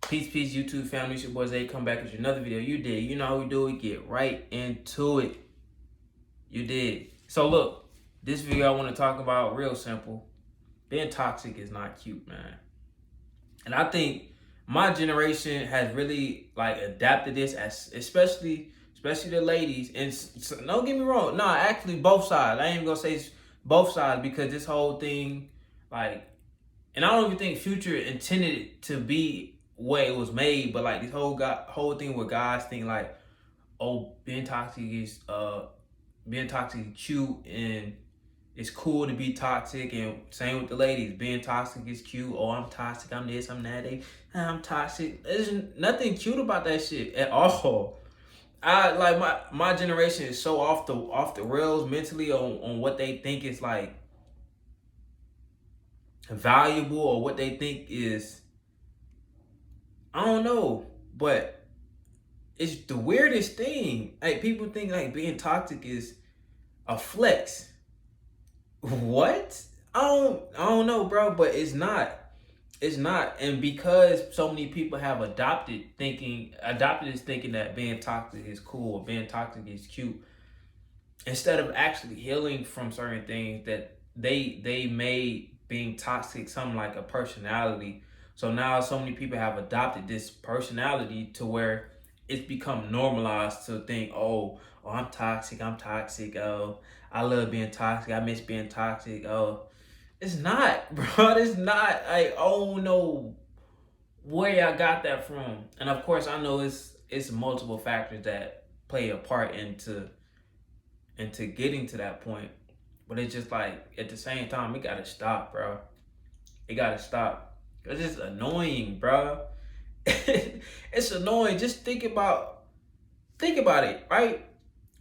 Peace, YouTube family. It's your boy Zay. Come back with another video. You did. You know how we do. We get right into it. You did. So look, this video I want to talk about real simple. Being toxic is not cute, man. And I think my generation has really adapted this, as especially the ladies. And don't get me wrong. Nah, actually both sides. I ain't even gonna say both sides, because this whole thing, and I don't even think Future intended it to be what it was made, but this whole thing where guys think oh, being toxic is cute, and it's cool to be toxic, and same with the ladies, being toxic is cute. Oh, I'm toxic, I'm this, I'm that, I'm toxic. There's nothing cute about that shit at all. My generation is so off the rails mentally on what they think is valuable, or what they think is, I don't know, but it's the weirdest thing. People think being toxic is a flex. What? I don't know, bro, but it's not. It's not. And because so many people have adopted this thinking that being toxic is cool, or being toxic is cute, instead of actually healing from certain things that they made being toxic something like a personality. So now so many people have adopted this personality to where it's become normalized to think, oh, I'm toxic, oh, I love being toxic, I miss being toxic. Oh, it's not, bro. It's not. I don't know where I got that from. And of course I know it's multiple factors that play a part into getting to that point. But it's just at the same time, it gotta stop, bro. It gotta stop. Cause it's annoying, bro. It's annoying. Just think about it, right?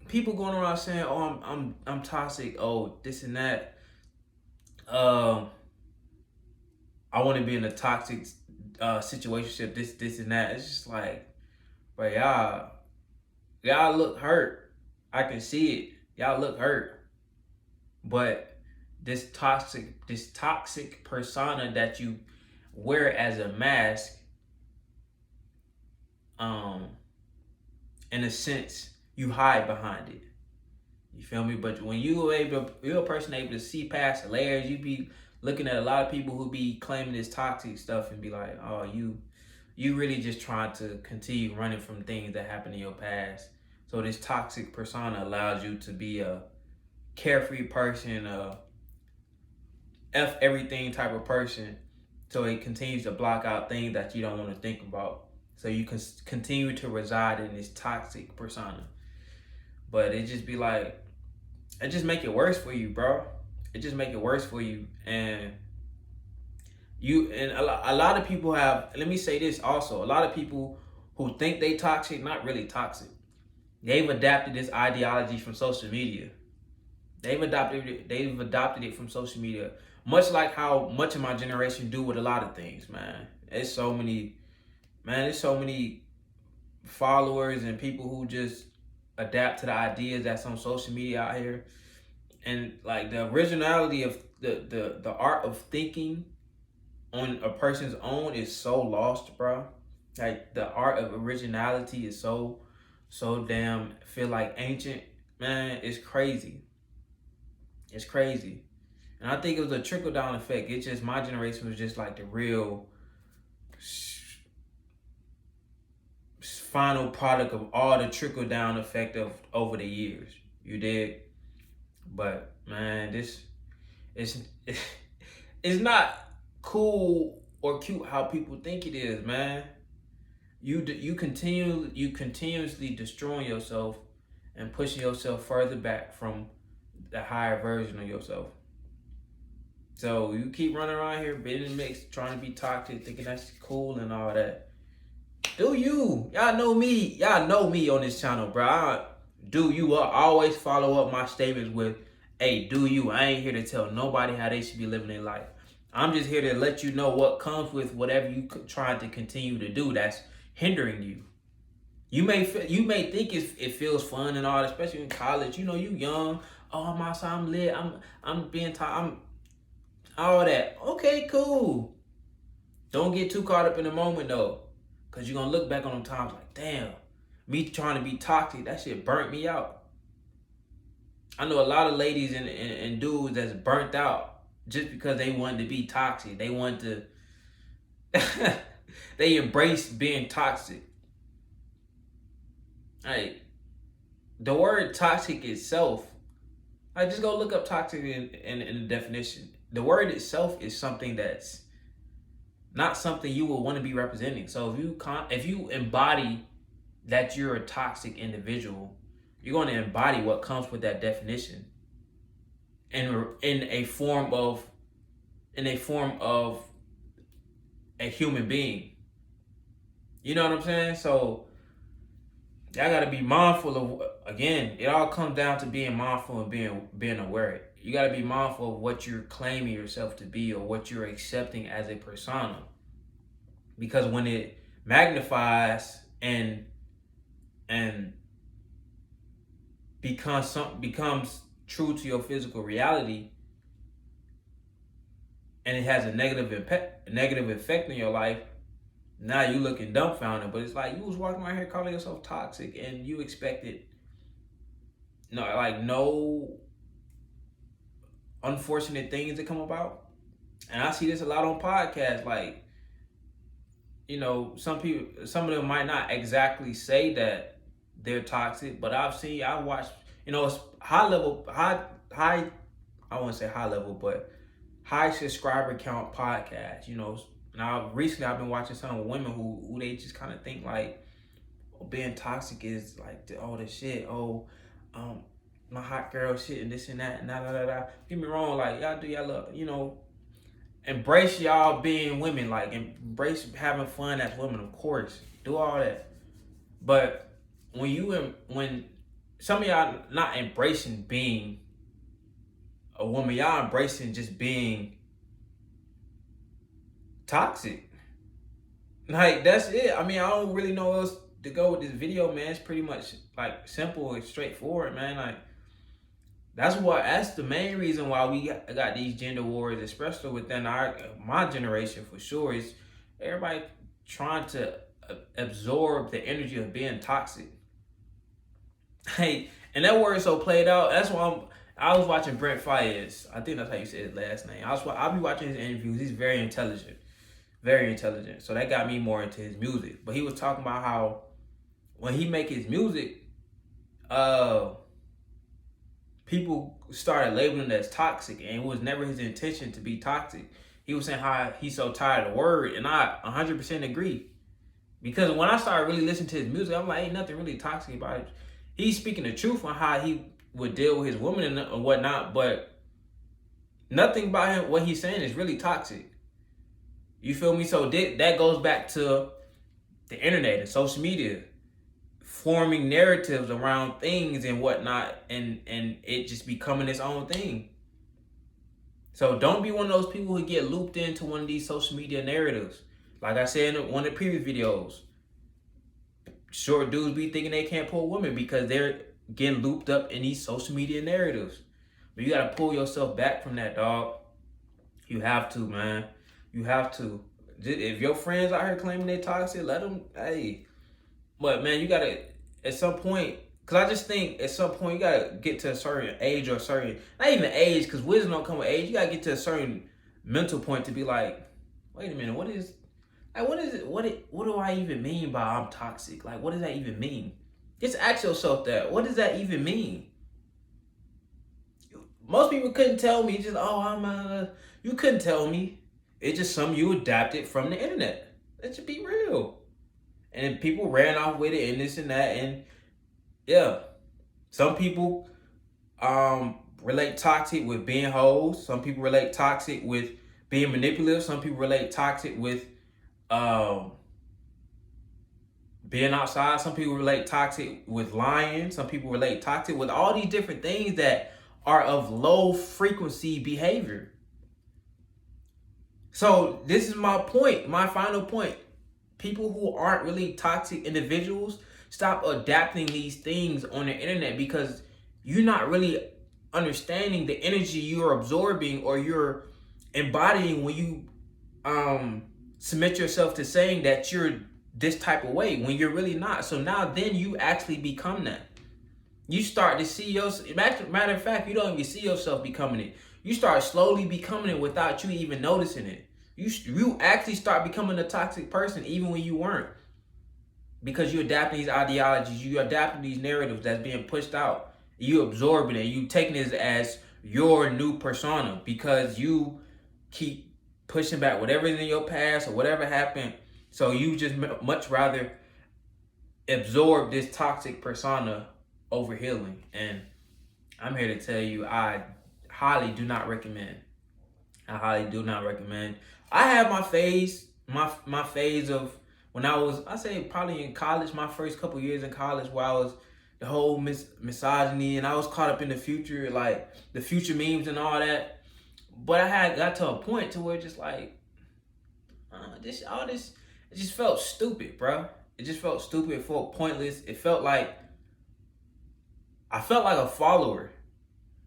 People going around saying, "Oh, I'm toxic. Oh, this and that. I want to be in a toxic situationship. This and that." It's just but y'all look hurt. I can see it. Y'all look hurt. But this toxic persona that you wear as a mask, in a sense, you hide behind it. You feel me? But when you're a person able to see past the layers, you be looking at a lot of people who be claiming this toxic stuff and be like, oh, you really just trying to continue running from things that happened in your past. So this toxic persona allows you to be a carefree person, F everything type of person. So it continues to block out things that you don't want to think about. So you can continue to reside in this toxic persona. But it just be it just make it worse for you, bro. It just make it worse for you. And a lot of people have, let me say this also, a lot of people who think they toxic, not really toxic. They've adapted this ideology from social media. They've adopted it from social media, much like how much of my generation do with a lot of things, man. There's so many followers and people who just adapt to the ideas that's on social media out here. And the originality of the art of thinking on a person's own is so lost, bro. The art of originality is so damn feel ancient, man. It's crazy. It's crazy. And I think it was a trickle-down effect. It's just my generation was just the real final product of all the trickle-down effect of over the years. You did. But man, this it's not cool or cute how people think it is, man. You continuously destroying yourself and pushing yourself further back from the higher version of yourself. So you keep running around here, being mixed, trying to be toxic, thinking that's cool and all that. Do you? Y'all know me. Y'all know me on this channel, bro. I always follow up my statements with, hey, do you? I ain't here to tell nobody how they should be living their life. I'm just here to let you know what comes with whatever you trying to continue to do that's hindering you. You may think it feels fun and all, especially in college. You know, you young. Oh, I'm outside, I'm lit. I'm being I'm all that. Okay, cool. Don't get too caught up in the moment though. Because you're going to look back on them times like, damn, me trying to be toxic, that shit burnt me out. I know a lot of ladies and dudes that's burnt out just because they wanted to be toxic. They wanted to, they embraced being toxic. Like, the word toxic itself, like, just go look up toxic in the definition. The word itself is something that's not something you will want to be representing. So if you embody that you're a toxic individual, you're going to embody what comes with that definition, and in a form of a human being. You know what I'm saying? So y'all got to be mindful of, again, it all comes down to being mindful and being aware. You got to be mindful of what you're claiming yourself to be or what you're accepting as a persona. Because when it magnifies and becomes true to your physical reality, and it has a negative effect in your life, now you looking dumbfounded. But it's like you was walking around here calling yourself toxic, and you expected no unfortunate things to come about. And I see this a lot on podcasts. Like, you know, some of them might not exactly say that they're toxic, but I watched, you know, it's high, I wouldn't say high level, but high subscriber count podcasts. You know, now recently I've been watching some women who they just kind of think like, oh, being toxic is like all this shit. Oh, my hot girl shit and this and that and da. Get me wrong, like y'all do y'all love, you know, embrace y'all being women, like embrace having fun as women, of course, do all that. But when some of y'all not embracing being a woman, y'all embracing just being toxic. Like, that's it. I mean, I don't really know what else to go with this video, man. It's pretty much like simple and straightforward, man. Like, that's the main reason why we got these gender wars, especially within my generation for sure, is everybody trying to absorb the energy of being toxic. Hey, and that word so played out. That's why I was watching Brent Fayez. I think that's how you say his last name. I'll be watching his interviews. He's very intelligent. Very intelligent. So that got me more into his music. But he was talking about how when he make his music, people started labeling it as toxic, and it was never his intention to be toxic. He was saying how he's so tired of the word, and I 100% agree. Because when I started really listening to his music, I'm like, ain't nothing really toxic about it. He's speaking the truth on how he would deal with his woman and whatnot, but nothing about him, what he's saying is really toxic. You feel me? So that goes back to the internet and social media, forming narratives around things and whatnot, and it just becoming its own thing. So don't be one of those people who get looped into one of these social media narratives. Like I said in one of the previous videos, short dudes be thinking they can't pull women because they're getting looped up in these social media narratives. But you gotta pull yourself back from that, dog. You have to, man. You have to. If your friends out here claiming they toxic, let them, hey. But man, you gotta, at some point, because I just think at some point you gotta get to a certain age or a certain, not even age, because wisdom don't come with age. You gotta get to a certain mental point to be like, wait a minute, what is it? What do I even mean by I'm toxic? Like, what does that even mean? Just ask yourself that. What does that even mean? Most people couldn't tell me. Just, you couldn't tell me. It's just something you adapted from the internet. That should be real. And people ran off with it and this and that. And yeah, some people relate toxic with being hoes. Some people relate toxic with being manipulative. Some people relate toxic with being outside. Some people relate toxic with lying. Some people relate toxic with all these different things that are of low frequency behavior. So this is my point, my final point. People who aren't really toxic individuals, stop adapting these things on the internet, because you're not really understanding the energy you're absorbing or you're embodying when you submit yourself to saying that you're this type of way when you're really not. So now then you actually become that. You start to see yourself. Matter of fact, you don't even see yourself becoming it. You start slowly becoming it without you even noticing it. You actually start becoming a toxic person even when you weren't. Because you're adapting these ideologies, you adapting these narratives that's being pushed out. You absorbing it, you taking it as your new persona because you keep pushing back whatever's in your past or whatever happened. So you just much rather absorb this toxic persona over healing. And I'm here to tell you, I highly do not recommend. I highly do not recommend. I had my phase, my phase of when I say probably in college, my first couple years in college, where I was the whole misogyny, and I was caught up in the future, like the future memes and all that. But I had got to a point to where just like all this, it just felt stupid, bro. It just felt stupid. It felt pointless. It felt like I felt like a follower,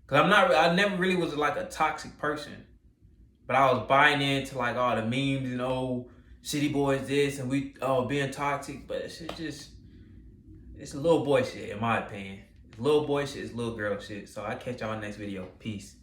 cause I never really was like a toxic person, but I was buying into like all the memes and city boys this and we being toxic, but it's little boy shit in my opinion. Little boy shit is little girl shit. So I catch y'all in the next video. Peace.